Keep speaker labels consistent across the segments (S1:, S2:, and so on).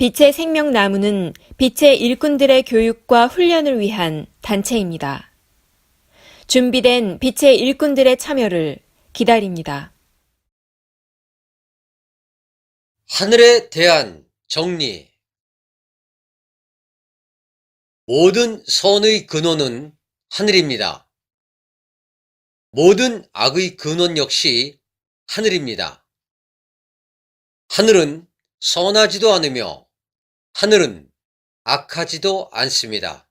S1: 빛의 생명나무는 빛의 일꾼들의 교육과 훈련을 위한 단체입니다. 준비된 빛의 일꾼들의 참여를 기다립니다.
S2: 하늘에 대한 정리. 모든 선의 근원은 하늘입니다. 모든 악의 근원 역시 하늘입니다. 하늘은 선하지도 않으며 하늘은 악하지도 않습니다.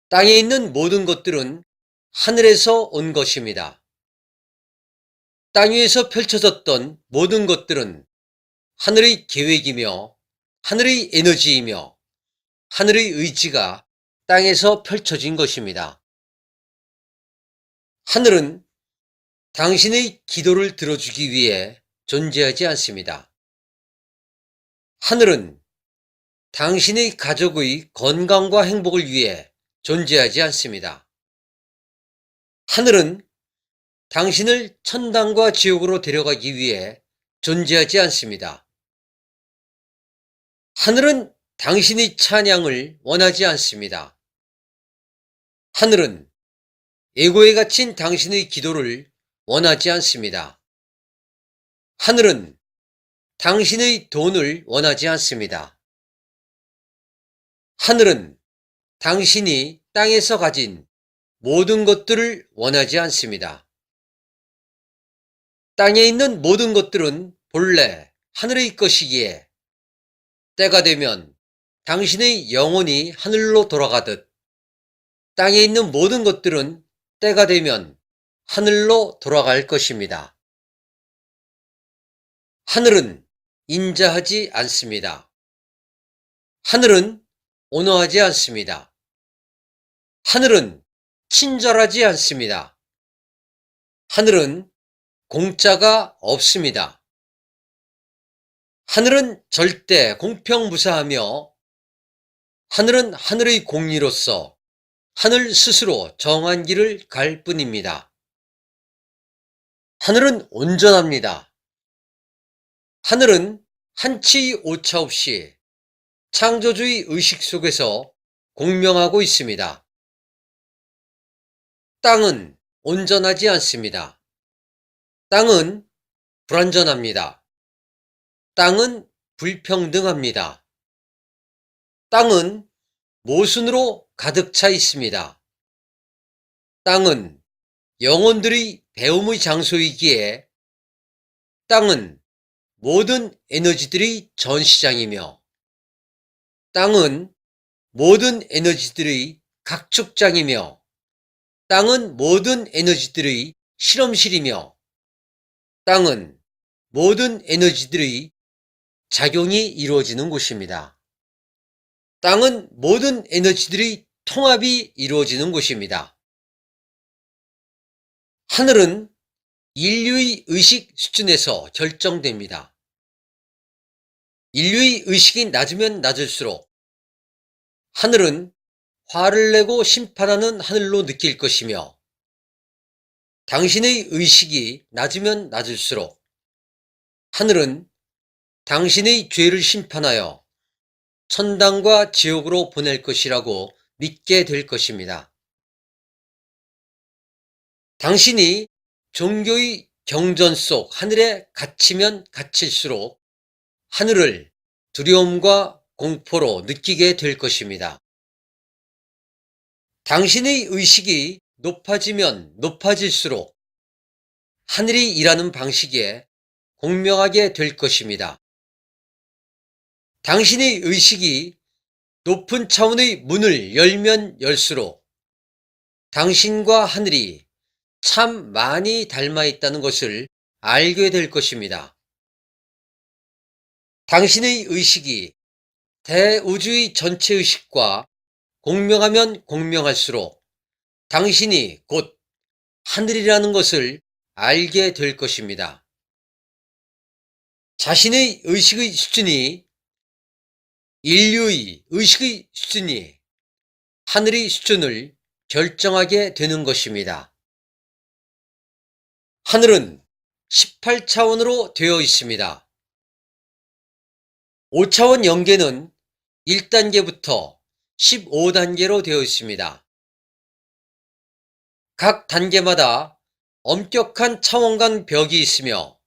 S2: 땅에 있는 모든 것들은 하늘에서 온 것입니다. 땅 위에서 펼쳐졌던 모든 것들은 하늘의 계획이며 하늘의 에너지이며 하늘의 의지가 땅에서 펼쳐진 것입니다. 하늘은 당신의 기도를 들어주기 위해 존재하지 않습니다. 하늘은 당신의 가족의 건강과 행복을 위해 존재하지 않습니다. 하늘은 당신을 천당과 지옥으로 데려가기 위해 존재하지 않습니다. 하늘은 당신의 찬양을 원하지 않습니다. 하늘은 에고에 갇힌 당신의 기도를 원하지 않습니다. 하늘은 당신의 돈을 원하지 않습니다. 하늘은 당신이 땅에서 가진 모든 것들을 원하지 않습니다. 땅에 있는 모든 것들은 본래 하늘의 것이기에 때가 되면 당신의 영혼이 하늘로 돌아가듯 땅에 있는 모든 것들은 때가 되면 하늘로 돌아갈 것입니다. 하늘은 인자하지 않습니다. 하늘은 온화하지 않습니다. 하늘은 친절하지 않습니다. 하늘은 공짜가 없습니다. 하늘은 절대 공평무사하며 하늘은 하늘의 공리로서 하늘 스스로 정한 길을 갈 뿐입니다. 하늘은 온전합니다. 하늘은 한치 오차 없이 창조주의 의식 속에서 공명하고 있습니다. 땅은 온전하지 않습니다. 땅은 불완전합니다. 땅은 불평등합니다. 땅은 모순으로 가득 차 있습니다. 땅은 영혼들의 배움의 장소이기에 땅은 모든 에너지들의 전시장이며 땅은 모든 에너지들의 각축장이며 땅은 모든 에너지들의 실험실이며 땅은 모든 에너지들의 작용이 이루어지는 곳입니다. 땅은 모든 에너지들의 통합이 이루어지는 곳입니다. 하늘은 인류의 의식 수준에서 결정됩니다. 인류의 의식이 낮으면 낮을수록 하늘은 화를 내고 심판하는 하늘로 느낄 것이며 당신의 의식이 낮으면 낮을수록 하늘은 당신의 죄를 심판하여 천당과 지옥으로 보낼 것이라고 믿게 될 것입니다. 당신이 종교의 경전 속 하늘에 갇히면 갇힐수록 하늘을 두려움과 공포로 느끼게 될 것입니다. 당신의 의식이 높아지면 높아질수록 하늘이 일하는 방식에 공명하게 될 것입니다. 당신의 의식이 높은 차원의 문을 열면 열수록 당신과 하늘이 참 많이 닮아 있다는 것을 알게 될 것입니다. 당신의 의식이 대우주의 전체 의식과 공명하면 공명할수록 당신이 곧 하늘이라는 것을 알게 될 것입니다. 자신의 의식의 수준이 인류의 의식의 수준이 하늘의 수준을 결정하게 되는 것입니다. 하늘은 18차원으로 되어 있습니다. 5차원 영계는 1단계부터 15단계로 되어 있습니다. 각 단계마다 엄격한 차원 간 벽이 있으며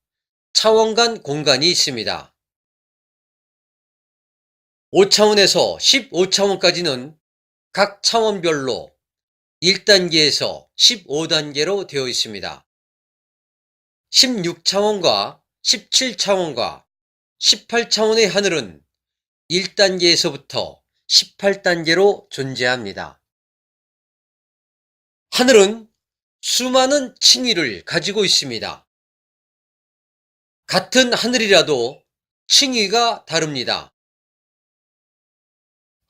S2: 차원 간 공간이 있습니다. 5차원에서 15차원까지는 각 차원별로 1단계에서 15단계로 되어 있습니다. 16차원과 17차원과 18차원의 하늘은 1단계에서부터 18단계로 존재합니다. 하늘은 수많은 층위를 가지고 있습니다. 같은 하늘이라도 층위가 다릅니다.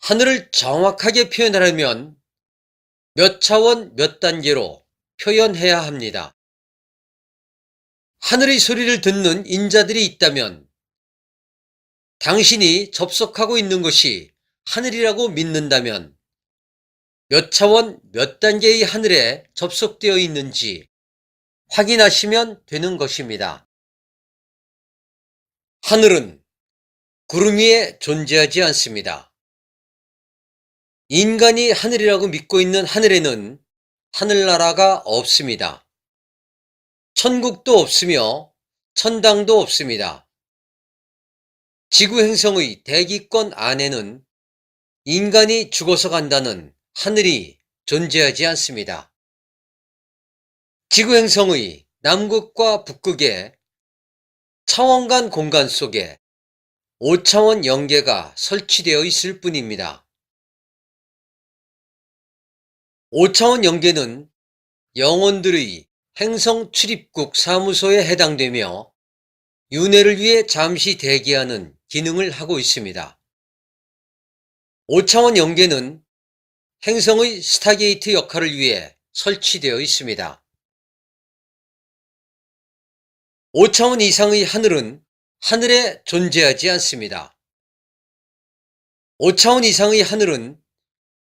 S2: 하늘을 정확하게 표현하려면 몇 차원 몇 단계로 표현해야 합니다. 하늘의 소리를 듣는 인자들이 있다면 당신이 접속하고 있는 것이 하늘이라고 믿는다면 몇 차원 몇 단계의 하늘에 접속되어 있는지 확인하시면 되는 것입니다. 하늘은 구름 위에 존재하지 않습니다. 인간이 하늘이라고 믿고 있는 하늘에는 하늘나라가 없습니다. 천국도 없으며 천당도 없습니다. 지구 행성의 대기권 안에는 인간이 죽어서 간다는 하늘이 존재하지 않습니다. 지구 행성의 남극과 북극에 차원 간 공간 속에 5차원 영계가 설치되어 있을 뿐입니다. 5차원 영계는 영혼들의 행성 출입국 사무소에 해당되며 윤회를 위해 잠시 대기하는 기능을 하고 있습니다. 5차원 영계는 행성의 스타게이트 역할을 위해 설치되어 있습니다. 5차원 이상의 하늘은 하늘에 존재하지 않습니다. 5차원 이상의 하늘은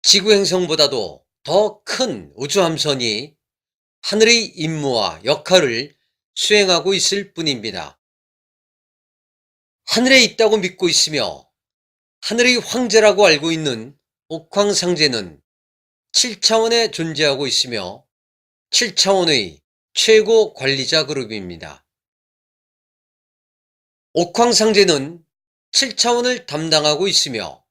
S2: 지구 행성보다도 더 큰 우주함선이 하늘의 임무와 역할을 수행하고 있을 뿐입니다. 하늘에 있다고 믿고 있으며 하늘의 황제라고 알고 있는 옥황상제는 7차원에 존재하고 있으며 7차원의 최고 관리자 그룹입니다. 옥황상제는 7차원을 담당하고 있으며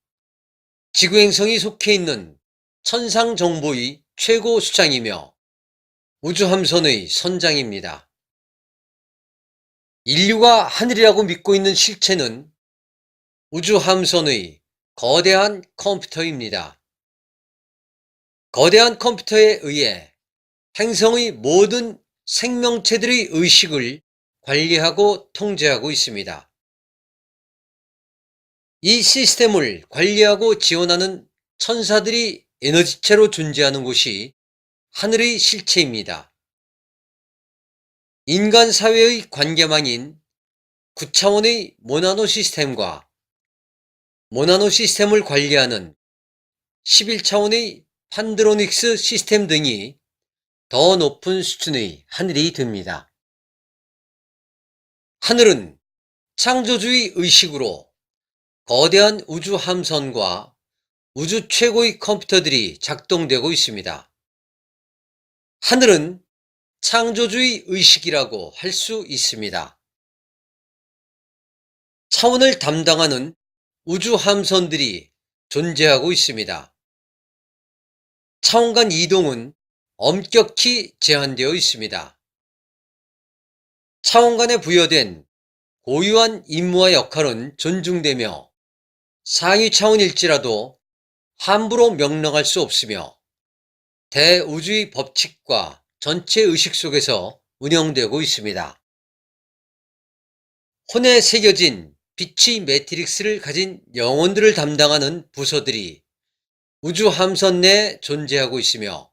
S2: 지구행성이 속해 있는 천상정보의 최고 수장이며 우주함선의 선장입니다. 인류가 하늘이라고 믿고 있는 실체는 우주함선의 거대한 컴퓨터입니다. 거대한 컴퓨터에 의해 행성의 모든 생명체들의 의식을 관리하고 통제하고 있습니다. 이 시스템을 관리하고 지원하는 천사들이 에너지체로 존재하는 곳이 하늘의 실체입니다. 인간 사회의 관계망인 9차원의 모나노 시스템과 모나노 시스템을 관리하는 11차원의 판드로닉스 시스템 등이 더 높은 수준의 하늘이 됩니다. 하늘은 창조주의 의식으로 거대한 우주 함선과 우주 최고의 컴퓨터들이 작동되고 있습니다. 하늘은 창조주의 의식이라고 할 수 있습니다. 차원을 담당하는 우주 함선들이 존재하고 있습니다. 차원 간 이동은 엄격히 제한되어 있습니다. 차원 간에 부여된 고유한 임무와 역할은 존중되며 상위 차원일지라도 함부로 명령할 수 없으며 대우주의 법칙과 전체 의식 속에서 운영되고 있습니다. 혼에 새겨진 빛의 매트릭스를 가진 영혼들을 담당하는 부서들이 우주 함선 내에 존재하고 있으며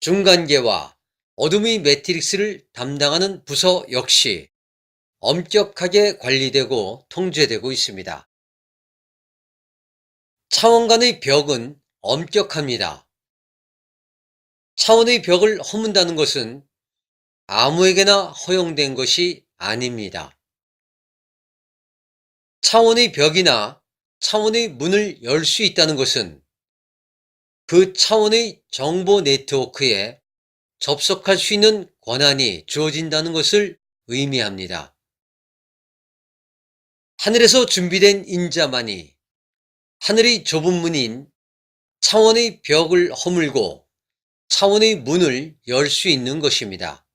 S2: 중간계와 어둠의 매트릭스를 담당하는 부서 역시 엄격하게 관리되고 통제되고 있습니다. 차원 간의 벽은 엄격합니다. 차원의 벽을 허문다는 것은 아무에게나 허용된 것이 아닙니다. 차원의 벽이나 차원의 문을 열 수 있다는 것은 그 차원의 정보 네트워크에 접속할 수 있는 권한이 주어진다는 것을 의미합니다. 하늘에서 준비된 인자만이 하늘의 좁은 문인 차원의 벽을 허물고 차원의 문을 열 수 있는 것입니다.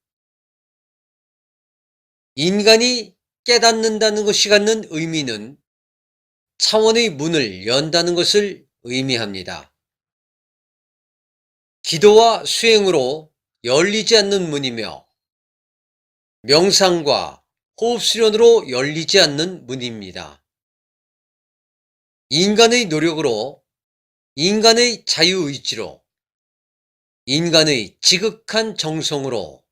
S2: 인간이 깨닫는다는 것이 갖는 의미는 차원의 문을 연다는 것을 의미합니다. 기도와 수행으로 열리지 않는 문이며 명상과 호흡 수련으로 열리지 않는 문입니다. 인간의 노력으로, 인간의 자유의지로, 인간의 지극한 정성으로,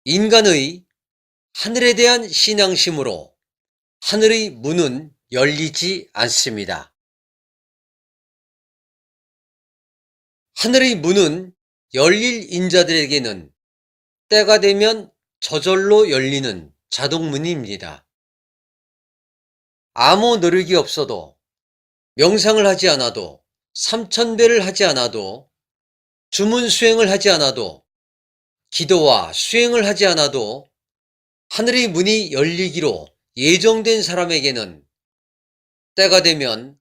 S2: 인간의 하늘에 대한 신앙심으로 하늘의 문은 열리지 않습니다. 하늘의 문은 열릴 인자들에게는 때가 되면 저절로 열리는 자동문입니다. 아무 노력이 없어도, 명상을 하지 않아도, 삼천배를 하지 않아도, 주문 수행을 하지 않아도, 기도와 수행을 하지 않아도 하늘의 문이 열리기로 예정된 사람에게는 때가 되면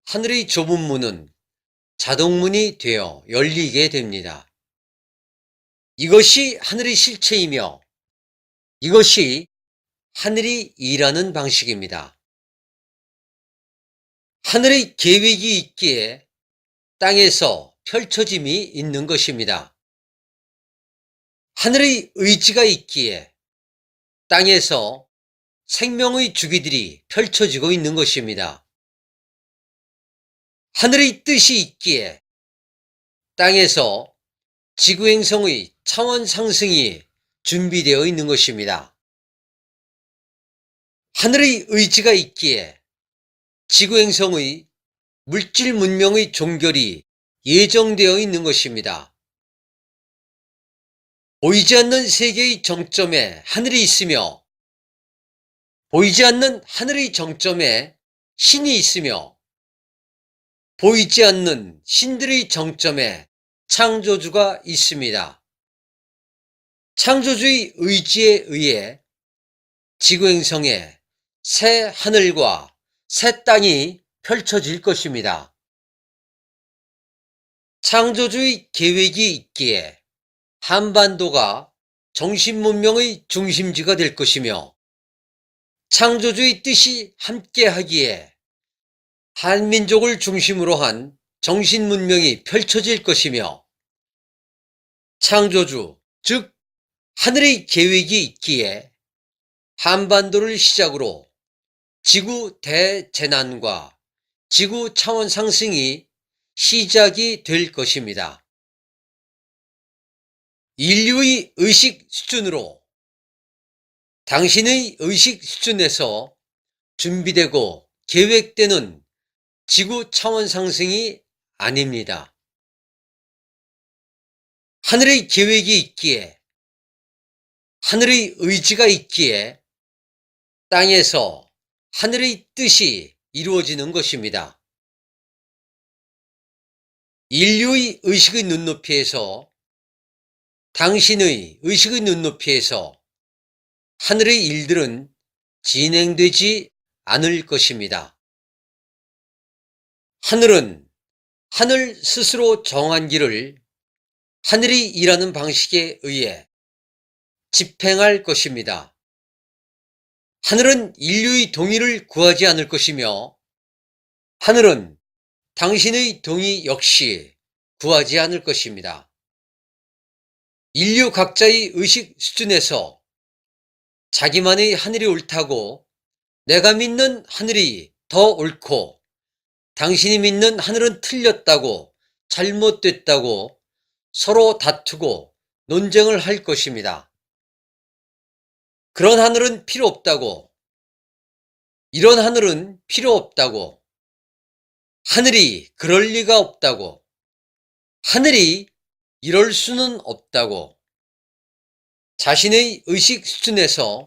S2: 하늘의 좁은 문은 자동문이 되어 열리게 됩니다. 이것이 하늘의 실체이며 이것이 하늘이 일하는 방식입니다. 하늘의 계획이 있기에 땅에서 펼쳐짐이 있는 것입니다. 하늘의 의지가 있기에 땅에서 생명의 주기들이 펼쳐지고 있는 것입니다. 하늘의 뜻이 있기에 땅에서 지구행성의 차원 상승이 준비되어 있는 것입니다. 하늘의 의지가 있기에 지구행성의 물질 문명의 종결이 예정되어 있는 것입니다. 보이지 않는 세계의 정점에 하늘이 있으며 보이지 않는 하늘의 정점에 신이 있으며 보이지 않는 신들의 정점에 창조주가 있습니다. 창조주의 의지에 의해 지구행성에 새 하늘과 새 땅이 펼쳐질 것입니다. 창조주의 계획이 있기에 한반도가 정신문명의 중심지가 될 것이며 창조주의 뜻이 함께하기에 한민족을 중심으로 한 정신문명이 펼쳐질 것이며 창조주, 즉 하늘의 계획이 있기에 한반도를 시작으로 지구 대재난과 지구 차원 상승이 시작이 될 것입니다. 인류의 의식 수준으로 당신의 의식 수준에서 준비되고 계획되는 지구 차원 상승이 아닙니다. 하늘의 계획이 있기에 하늘의 의지가 있기에 땅에서 하늘의 뜻이 이루어지는 것입니다. 인류의 의식의 눈높이에서 당신의 의식의 눈높이에서 하늘의 일들은 진행되지 않을 것입니다. 하늘은 하늘 스스로 정한 길을 하늘이 일하는 방식에 의해 집행할 것입니다. 하늘은 인류의 동의를 구하지 않을 것이며 하늘은 당신의 동의 역시 구하지 않을 것입니다. 인류 각자의 의식 수준에서 자기만의 하늘이 옳다고 내가 믿는 하늘이 더 옳고 당신이 믿는 하늘은 틀렸다고 잘못됐다고 서로 다투고 논쟁을 할 것입니다. 그런 하늘은 필요 없다고, 이런 하늘은 필요 없다고, 하늘이 그럴 리가 없다고, 하늘이 이럴 수는 없다고, 자신의 의식 수준에서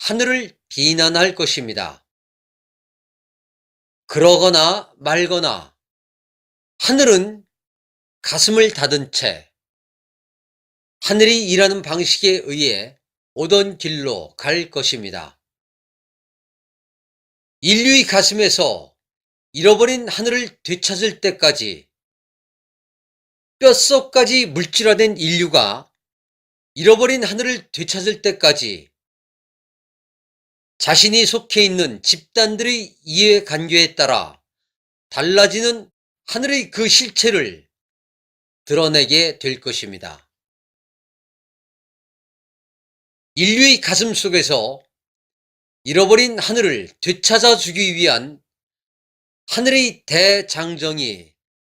S2: 하늘을 비난할 것입니다. 그러거나 말거나 하늘은 가슴을 닫은 채 하늘이 일하는 방식에 의해 오던 길로 갈 것입니다. 인류의 가슴에서 잃어버린 하늘을 되찾을 때까지 뼛속까지 물질화된 인류가 잃어버린 하늘을 되찾을 때까지 자신이 속해 있는 집단들의 이해관계에 따라 달라지는 하늘의 그 실체를 드러내게 될 것입니다. 인류의 가슴 속에서 잃어버린 하늘을 되찾아주기 위한 하늘의 대장정이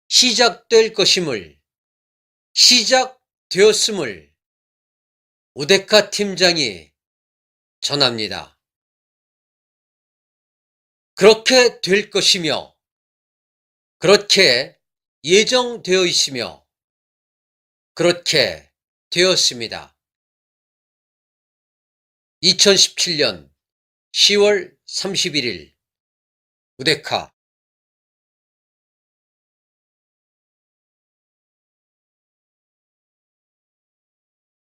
S2: 시작될 것임을, 시작되었음을 우데카 팀장이 전합니다. 그렇게 될 것이며 그렇게 예정되어 있으며 그렇게 되었습니다. 2017년 10월 31일 우데카